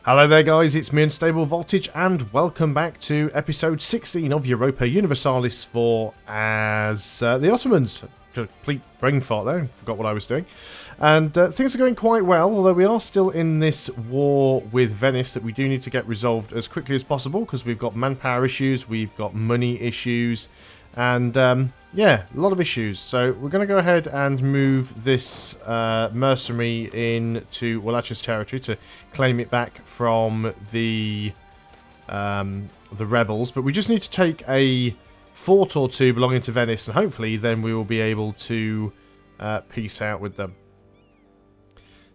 Hello there guys, it's me Unstable Voltage and welcome back to episode 16 of Europa Universalis for the Ottomans. Complete brain fart there, forgot what I was doing. And things are going quite well, although we are still in this war with Venice that we do need to get resolved as quickly as possible because we've got manpower issues, we've got money issues, and yeah, a lot of issues. So we're going to go ahead and move this mercenary into Wallachia's territory to claim it back from the rebels. But we just need to take a fort or two belonging to Venice, and hopefully then we will be able to peace out with them.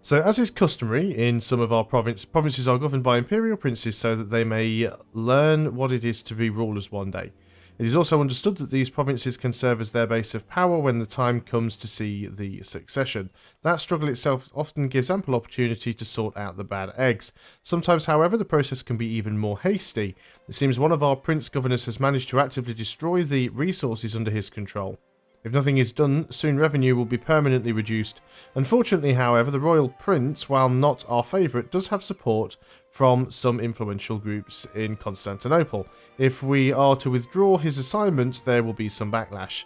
So, as is customary in some of our provinces are governed by imperial princes so that they may learn what it is to be rulers one day. It is also understood that these provinces can serve as their base of power when the time comes to see the succession. That struggle itself often gives ample opportunity to sort out the bad eggs. Sometimes, however, the process can be even more hasty. It seems one of our prince governors has managed to actively destroy the resources under his control. If nothing is done, soon revenue will be permanently reduced. Unfortunately, however, the royal prince, while not our favourite, does have support from some influential groups in Constantinople. If we are to withdraw his assignment, there will be some backlash.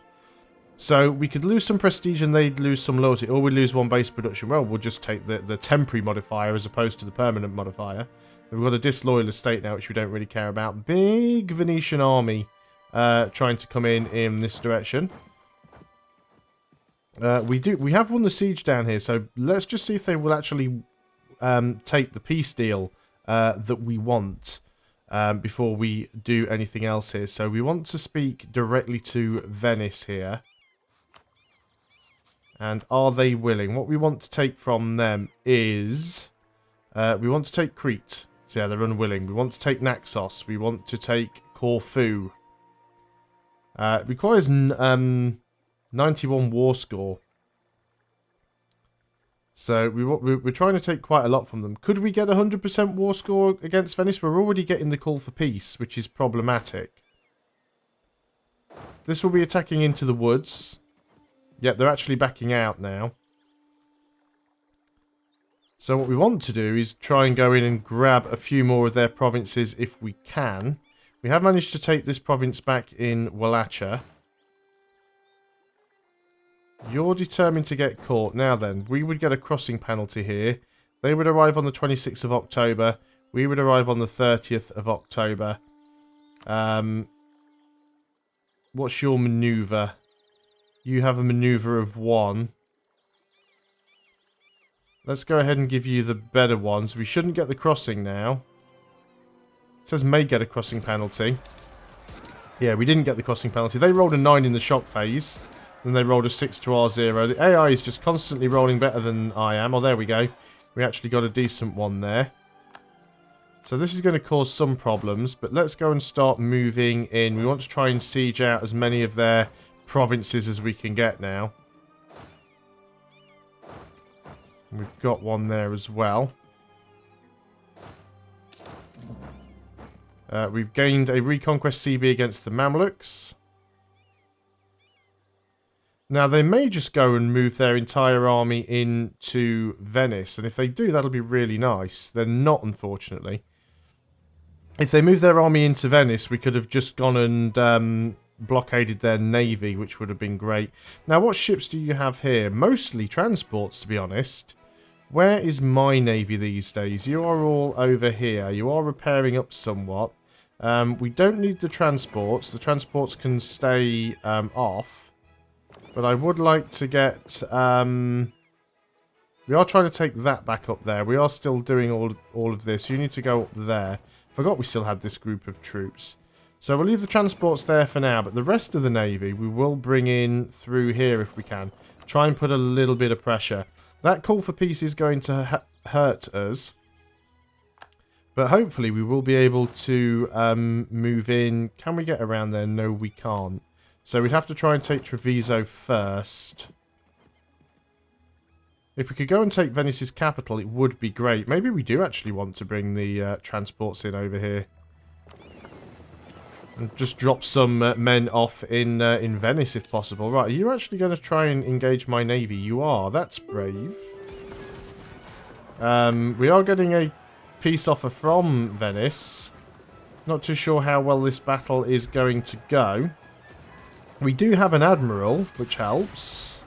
So we could lose some prestige and they'd lose some loyalty, or we lose one base production. Well, we'll just take the temporary modifier as opposed to the permanent modifier. We've got a disloyal estate now, which we don't really care about. Big Venetian army trying to come in this direction. We have won the siege down here, so let's just see if they will actually take the peace deal that we want before we do anything else here. So we want to speak directly to Venice here. And are they willing? What we want to take from them is... we want to take Crete. So yeah, they're unwilling. We want to take Naxos. We want to take Corfu. It requires... 91 war score. So we're trying to take quite a lot from them. Could we get 100% war score against Venice? We're already getting the call for peace, which is problematic. This will be attacking into the woods. Yep, they're actually backing out now. So what we want to do is try and go in and grab a few more of their provinces if we can. We have managed to take this province back in Wallachia. You're determined to get caught. Now then, we would get a crossing penalty here. They would arrive on the 26th of October. We would arrive on the 30th of October. What's your maneuver? You have a maneuver of 1. Let's go ahead and give you the better ones. We shouldn't get the crossing now. It says may get a crossing penalty. Yeah, we didn't get the crossing penalty. They rolled a 9 in the shock phase. Then they rolled a 6 to our 0. The AI is just constantly rolling better than I am. Oh, there we go. We actually got a decent one there. So this is going to cause some problems. But let's go and start moving in. We want to try and siege out as many of their provinces as we can get now. We've got one there as well. We've gained a Reconquest CB against the Mamluks. Now, they may just go and move their entire army into Venice. And if they do, that'll be really nice. They're not, unfortunately. If they move their army into Venice, we could have just gone and blockaded their navy, which would have been great. Now, what ships do you have here? Mostly transports, to be honest. Where is my navy these days? You are all over here. You are repairing up somewhat. We don't need the transports. The transports can stay off. But I would like to get... we are trying to take that back up there. We are still doing all of this. You need to go up there. Forgot we still had this group of troops. So we'll leave the transports there for now. But the rest of the navy we will bring in through here if we can. Try and put a little bit of pressure. That call for peace is going to hurt us. But hopefully we will be able to move in. Can we get around there? No, we can't. So we'd have to try and take Treviso first. If we could go and take Venice's capital, it would be great. Maybe we do actually want to bring the transports in over here. And just drop some men off in Venice if possible. Right, are you actually going to try and engage my navy? You are. That's brave. We are getting a peace offer from Venice. Not too sure how well this battle is going to go. We do have an admiral, which helps.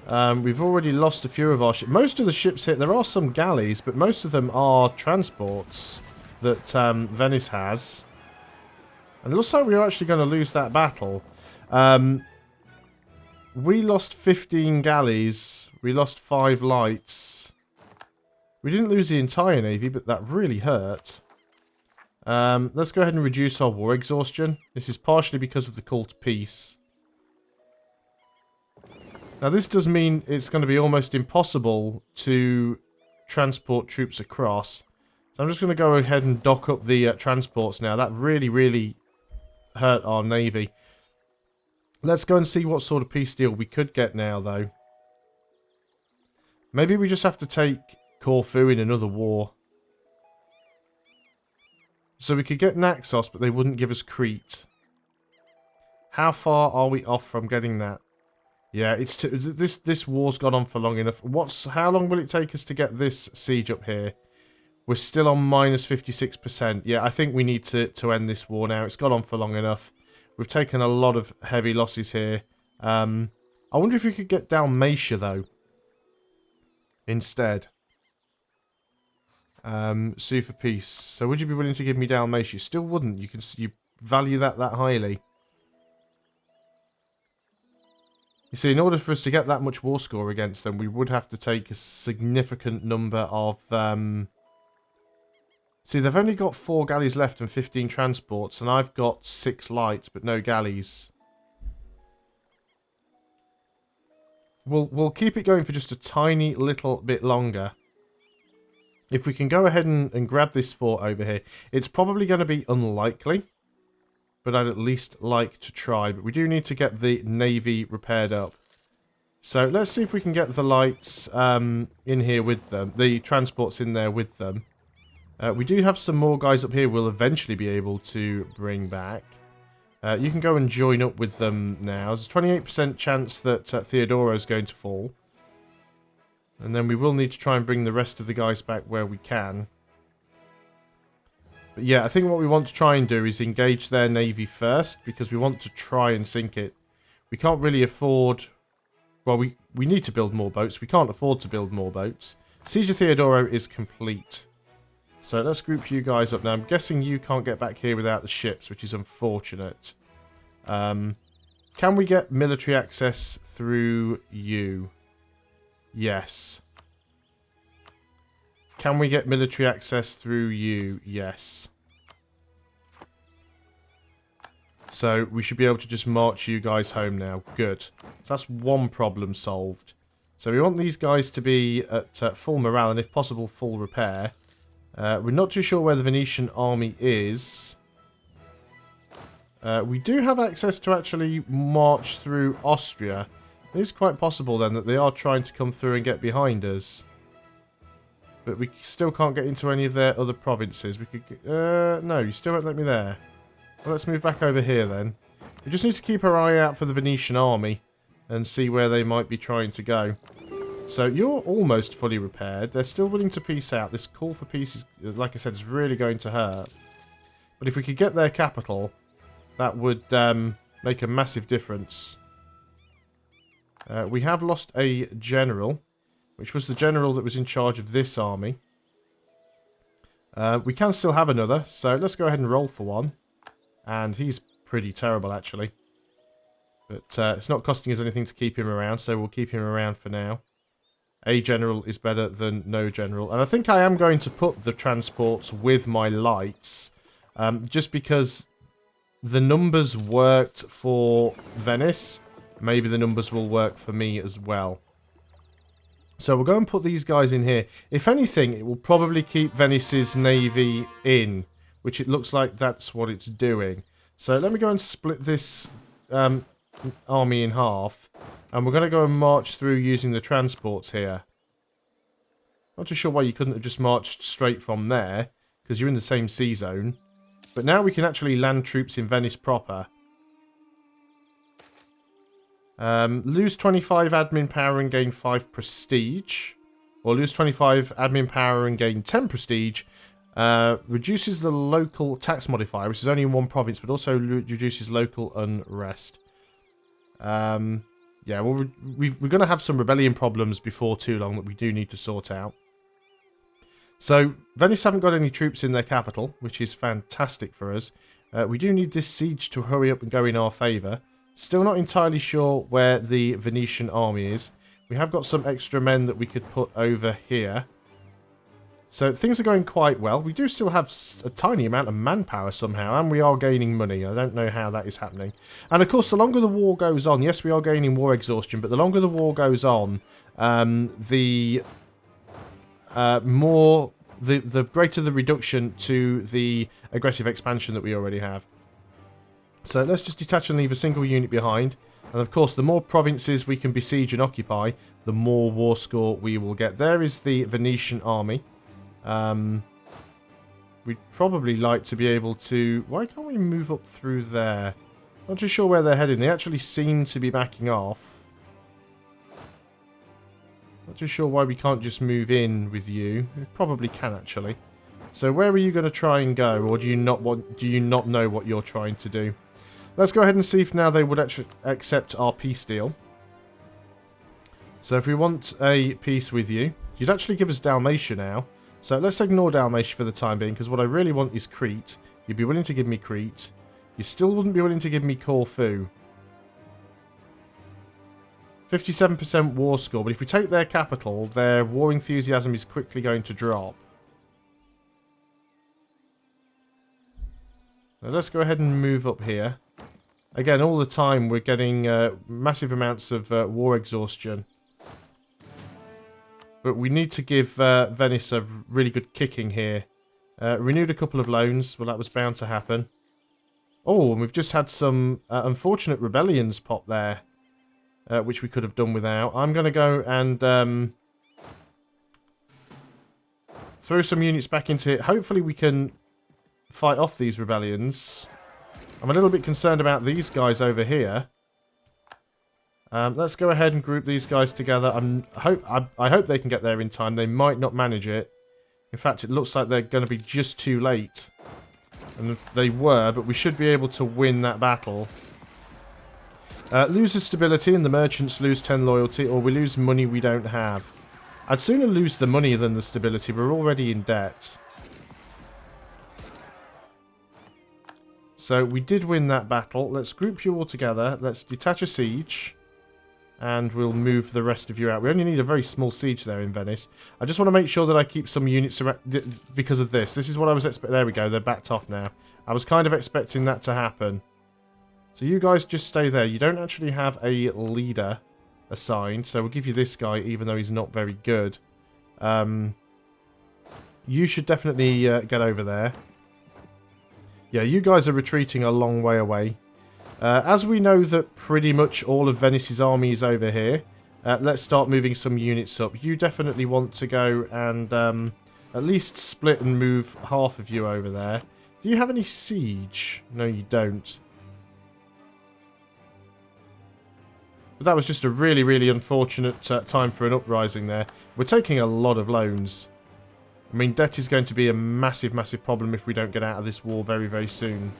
We've already lost a few of our ships. Most of the ships here, there are some galleys, but most of them are transports that Venice has. And it looks like we're actually going to lose that battle. We lost 15 galleys. We lost 5 lights. We didn't lose the entire navy, but that really hurt. Let's go ahead and reduce our war exhaustion. This is partially because of the call to peace. Now this does mean it's going to be almost impossible to transport troops across. So I'm just going to go ahead and dock up the transports now. That really hurt our navy. Let's go and see what sort of peace deal we could get now though. Maybe we just have to take Corfu in another war. So we could get Naxos, but they wouldn't give us Crete. How far are we off from getting that? Yeah, it's this war's gone on for long enough. How long will it take us to get this siege up here? We're still on minus 56%. Yeah, I think we need to end this war now. It's gone on for long enough. We've taken a lot of heavy losses here. I wonder if we could get Dalmatia though. Instead. Sue for peace. So would you be willing to give me Dalmatia? You still wouldn't. You value that highly. You see, in order for us to get that much war score against them, we would have to take a significant number of... See, they've only got 4 galleys left and 15 transports, and I've got 6 lights, but no galleys. We'll keep it going for just a tiny little bit longer. If we can go ahead and grab this fort over here, it's probably going to be unlikely. But I'd at least like to try. But we do need to get the navy repaired up. So let's see if we can get the lights in here with them. The transports in there with them. We do have some more guys up here we'll eventually be able to bring back. You can go and join up with them now. There's a 28% chance that Theodoro is going to fall. And then we will need to try and bring the rest of the guys back where we can. But yeah, I think what we want to try and do is engage their navy first, because we want to try and sink it. We can't really afford... Well, we need to build more boats. We can't afford to build more boats. Siege of Theodoro is complete. So let's group you guys up now. I'm guessing you can't get back here without the ships, which is unfortunate. Can we get military access through you? Yes. Can we get military access through you? Yes. So we should be able to just march you guys home now. Good. So that's one problem solved. So we want these guys to be at full morale and if possible full repair. We're not too sure where the Venetian army is. We do have access to actually march through Austria. It is quite possible then that they are trying to come through and get behind us. But we still can't get into any of their other provinces. We could... no, you still won't let me there. Well, let's move back over here then. We just need to keep our eye out for the Venetian army and see where they might be trying to go. So you're almost fully repaired. They're still willing to peace out. This call for peace is, like I said, is really going to hurt. But if we could get their capital, that would make a massive difference. We have lost a general, which was the general that was in charge of this army. We can still have another, so let's go ahead and roll for one. And he's pretty terrible, actually. But it's not costing us anything to keep him around, so we'll keep him around for now. A general is better than no general. And I think I am going to put the transports with my lights. Just because the numbers worked for Venice. Maybe the numbers will work for me as well. So we'll go and put these guys in here. If anything, it will probably keep Venice's navy in. Which it looks like that's what it's doing. So let me go and split this army in half. And we're going to go and march through using the transports here. Not too sure why you couldn't have just marched straight from there. Because you're in the same sea zone. But now we can actually land troops in Venice proper. Lose 25 admin power and gain 5 prestige. or lose 25 admin power and gain 10 prestige. Reduces the local tax modifier, which is only in one province, but also reduces local unrest. Yeah, well, we're going to have some rebellion problems before too long that we do need to sort out. So, Venice haven't got any troops in their capital, which is fantastic for us. We do need this siege to hurry up and go in our favour. Still not entirely sure where the Venetian army is. We have got some extra men that we could put over here. So things are going quite well. We do still have a tiny amount of manpower somehow, and we are gaining money. I don't know how that is happening. And of course, the longer the war goes on, yes, we are gaining war exhaustion, but the longer the war goes on, the greater the reduction to the aggressive expansion that we already have. So let's just detach and leave a single unit behind. And of course, the more provinces we can besiege and occupy, the more war score we will get. There is the Venetian army. We'd probably like to be able to... Why can't we move up through there? Not too sure where they're heading. They actually seem to be backing off. Not too sure why we can't just move in with you. We probably can, actually. So where are you going to try and go? Or do you not know what you're trying to do? Let's go ahead and see if now they would actually accept our peace deal. So if we want a peace with you, you'd actually give us Dalmatia now. So let's ignore Dalmatia for the time being, because what I really want is Crete. You'd be willing to give me Crete. You still wouldn't be willing to give me Corfu. 57% war score, but if we take their capital, their war enthusiasm is quickly going to drop. Now let's go ahead and move up here. Again, all the time we're getting massive amounts of war exhaustion. But we need to give Venice a really good kicking here. Renewed a couple of loans. Well, that was bound to happen. Oh, and we've just had some unfortunate rebellions pop there. Which we could have done without. I'm going to go and throw some units back into it. Hopefully we can fight off these rebellions. I'm a little bit concerned about these guys over here. Let's go ahead and group these guys together. I hope they can get there in time. They might not manage it. In fact, it looks like they're going to be just too late. And they were, but we should be able to win that battle. Loses stability and the merchants lose 10 loyalty, or we lose money we don't have. I'd sooner lose the money than the stability. We're already in debt. So we did win that battle. Let's group you all together. Let's detach a siege. And we'll move the rest of you out. We only need a very small siege there in Venice. I just want to make sure that I keep some units around because of this. This is what I was expecting. There we go. They're backed off now. I was kind of expecting that to happen. So you guys just stay there. You don't actually have a leader assigned. So we'll give you this guy, even though he's not very good. You should definitely get over there. Yeah, you guys are retreating a long way away. As we know that pretty much all of Venice's army is over here, let's start moving some units up. You definitely want to go and at least split and move half of you over there. Do you have any siege? No, you don't. But that was just a really, really unfortunate time for an uprising there. We're taking a lot of loans. I mean, debt is going to be a massive, massive problem if we don't get out of this war very, very soon.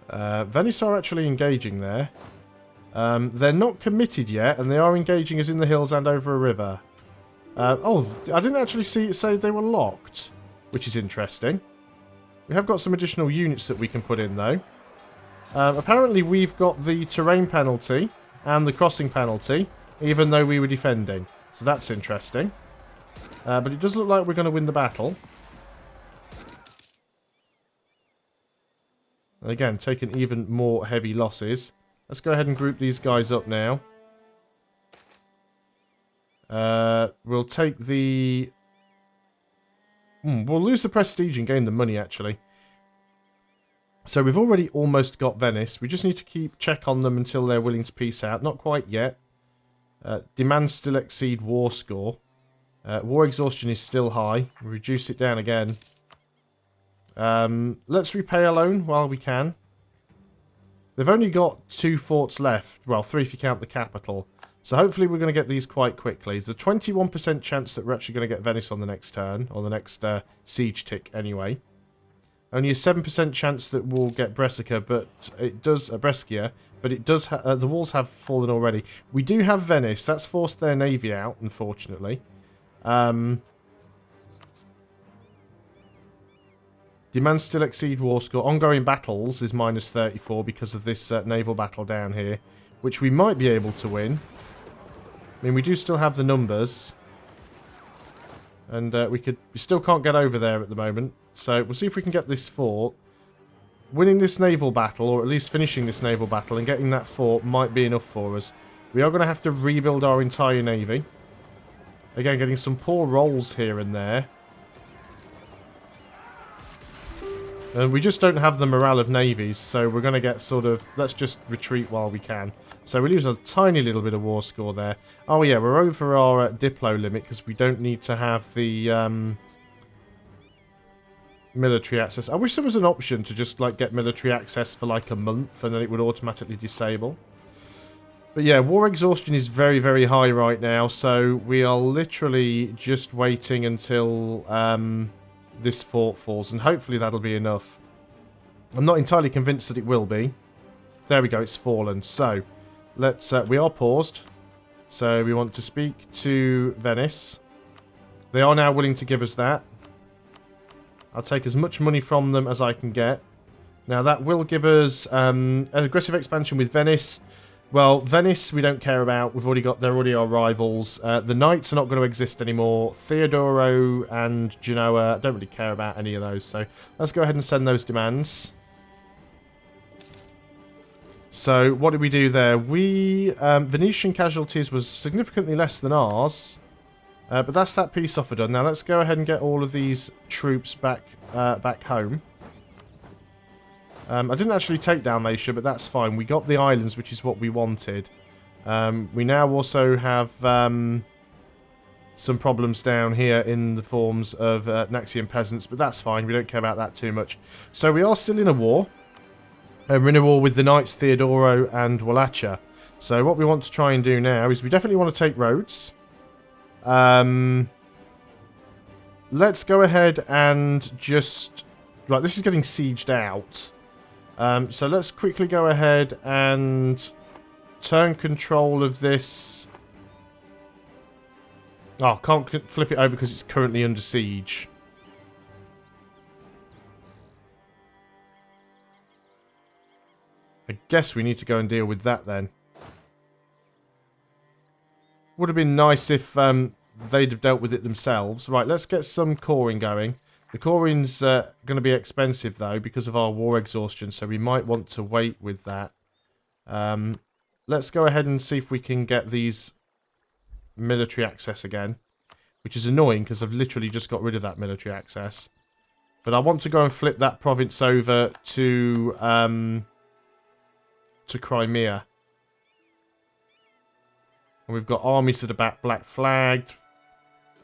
Venice are actually engaging there. They're not committed yet, and they are engaging us in the hills and over a river. Oh, I didn't actually say they were locked, which is interesting. We have got some additional units that we can put in, though. Apparently, we've got the terrain penalty and the crossing penalty, even though we were defending. So that's interesting. But it does look like we're going to win the battle. And again, taking even more heavy losses. Let's go ahead and group these guys up now. We'll take the... we'll lose the prestige and gain the money, actually. So we've already almost got Venice. We just need to keep check on them until they're willing to peace out. Not quite yet. Demands still exceed war score. War exhaustion is still high. We'll reduce it down again. Let's repay a loan while we can. They've only got 2 forts left. Well, 3 if you count the capital. So hopefully we're going to get these quite quickly. There's a 21% chance that we're actually going to get Venice on the next turn, or the next siege tick anyway. Only a 7% chance that we'll get Brescia, but it does Brescia, but it does. The walls have fallen already. We do have Venice. That's forced their navy out, unfortunately. Demands still exceed war score. Ongoing battles is -34 because of this naval battle down here, which we might be able to win. I mean, we do still have the numbers. And we still can't get over there at the moment. So we'll see if we can get this fort. Winning this naval battle, or at least finishing this naval battle and getting that fort might be enough for us. We are going to have to rebuild our entire navy. Again, getting some poor rolls here and there. And we just don't have the morale of navies, so we're going to get sort of... Let's just retreat while we can. So we lose a tiny little bit of war score there. Oh yeah, we're over our Diplo limit because we don't need to have the military access. I wish there was an option to just like get military access for like a month and then it would automatically disable. But yeah, war exhaustion is very, very high right now, so we are literally just waiting until this fort falls, and hopefully that'll be enough. I'm not entirely convinced that it will be. There we go, it's fallen. So let's we are paused, so we want to speak to Venice. They are now willing to give us that. I'll take as much money from them as I can get. Now that will give us an aggressive expansion with Venice. Well, Venice we don't care about. They're already our rivals. The Knights are not going to exist anymore. Theodoro and Genoa, I don't really care about any of those. So let's go ahead and send those demands. So what did we do there? We Venetian casualties was significantly less than ours, but that's that peace offer done. Now let's go ahead and get all of these troops back home. I didn't actually take Dalmatia, but that's fine. We got the islands, which is what we wanted. We now also have some problems down here in the forms of Naxian peasants, but that's fine. We don't care about that too much. So we are still in a war. We're in a war with the Knights, Theodoro and Wallachia. So what we want to try and do now is we definitely want to take Rhodes. Let's go ahead and just... Right, this is getting sieged out. So let's quickly go ahead and turn control of this. Oh, can't flip it over because it's currently under siege. I guess we need to go and deal with that then. Would have been nice if they'd have dealt with it themselves. Right, let's get some coring going. The coring's going to be expensive, though, because of our war exhaustion, so we might want to wait with that. Let's go ahead and see if we can get these military access again, which is annoying because I've literally just got rid of that military access. But I want to go and flip that province over to Crimea. And we've got armies that are black flagged.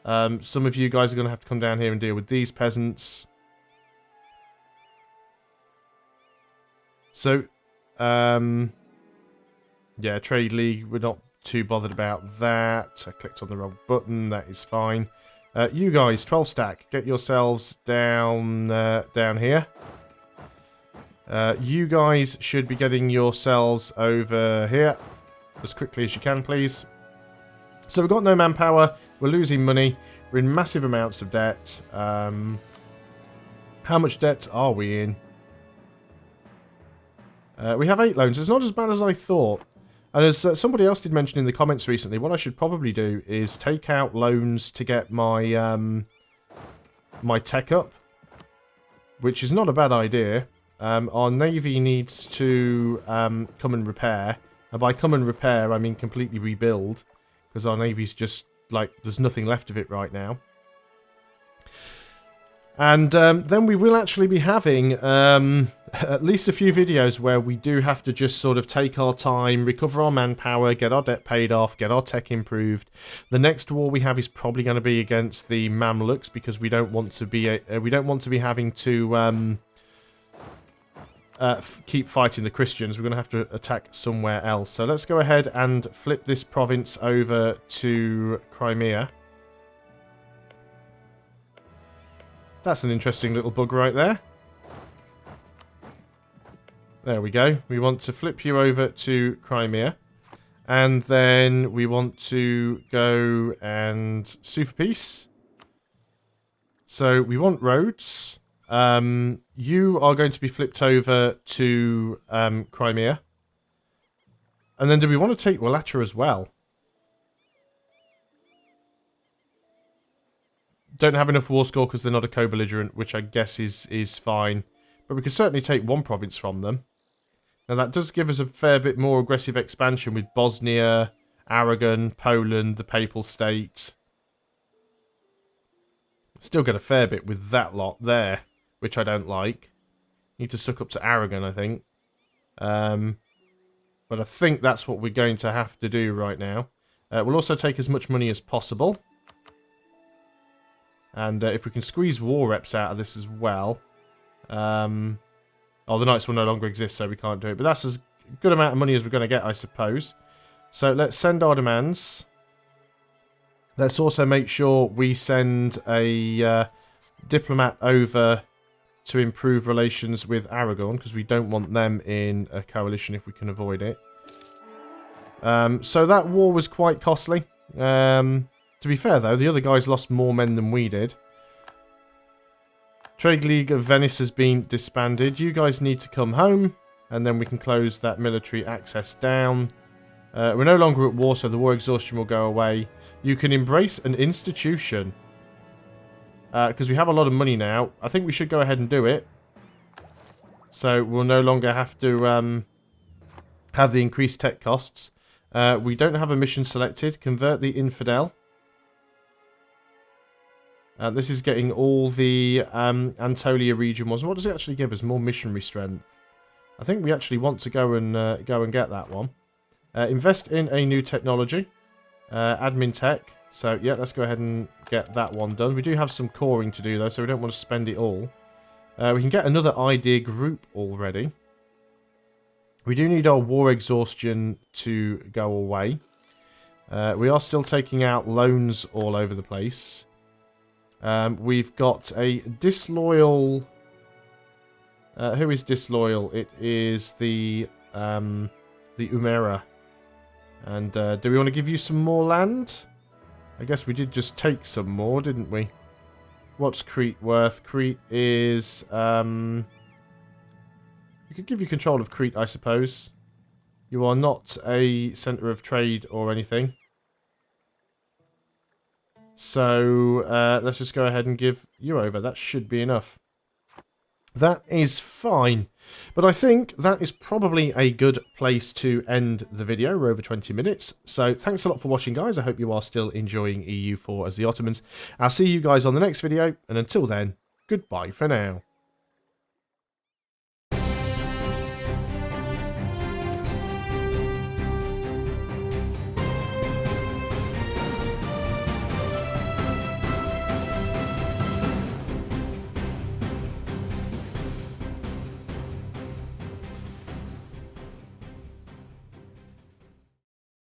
Some of you guys are going to have to come down here and deal with these peasants. So, yeah, Trade League, we're not too bothered about that. I clicked on the wrong button, that is fine. You guys, 12 stack, get yourselves down here. You guys should be getting yourselves over here as quickly as you can, please. So we've got no manpower, we're losing money, we're in massive amounts of debt. How much debt are we in? We have 8 loans. It's not as bad as I thought. And as somebody else did mention in the comments recently, what I should probably do is take out loans to get my my tech up, which is not a bad idea. Our navy needs to come and repair. And by come and repair, I mean completely rebuild. Because our navy's just, like, there's nothing left of it right now. And then we will actually be having at least a few videos where we do have to just sort of take our time, recover our manpower, get our debt paid off, get our tech improved. The next war we have is probably going to be against the Mamluks because we don't want to be having to keep fighting the Christians. We're going to have to attack somewhere else. So let's go ahead and flip this province over to Crimea. That's an interesting little bug right there. There we go. We want to flip you over to Crimea. And then we want to go and sue for peace. So we want roads. You are going to be flipped over to Crimea. And then do we want to take Wallachia as well? Don't have enough war score because they're not a co-belligerent, which I guess is fine. But we can certainly take one province from them. Now that does give us a fair bit more aggressive expansion with Bosnia, Aragon, Poland, the Papal State. Still get a fair bit with that lot there, which I don't like. Need to suck up to Aragon, I think. But I think that's what we're going to have to do right now. We'll also take as much money as possible. And if we can squeeze war reps out of this as well. Oh, the Knights will no longer exist, so we can't do it. But that's as good amount of money as we're going to get, I suppose. So let's send our demands. Let's also make sure we send a diplomat over to improve relations with Aragon, because we don't want them in a coalition if we can avoid it. So that war was quite costly. To be fair, though, the other guys lost more men than we did. Trade League of Venice has been disbanded. You guys need to come home, and then we can close that military access down. We're no longer at war, so the war exhaustion will go away. You can embrace an institution. Because we have a lot of money now. I think we should go ahead and do it. So we'll no longer have to have the increased tech costs. We don't have a mission selected. Convert the infidel. This is getting all the Anatolia region ones. What does it actually give us? More missionary strength. I think we actually want to go and get that one. Invest in a new technology. Admin tech. So, yeah, let's go ahead and get that one done. We do have some coring to do, though, so we don't want to spend it all. We can get another idea group already. We do need our war exhaustion to go away. We are still taking out loans all over the place. We've got a disloyal... who is disloyal? It is the Umera. And do we want to give you some more land? I guess we did just take some more, didn't we? What's Crete worth? Crete is... we could give you control of Crete, I suppose. You are not a centre of trade or anything. So, let's just go ahead and give you over. That should be enough. That is fine. But I think that is probably a good place to end the video. We're over 20 minutes. So, thanks a lot for watching, guys. I hope you are still enjoying EU4 as the Ottomans. I'll see you guys on the next video. And until then, goodbye for now.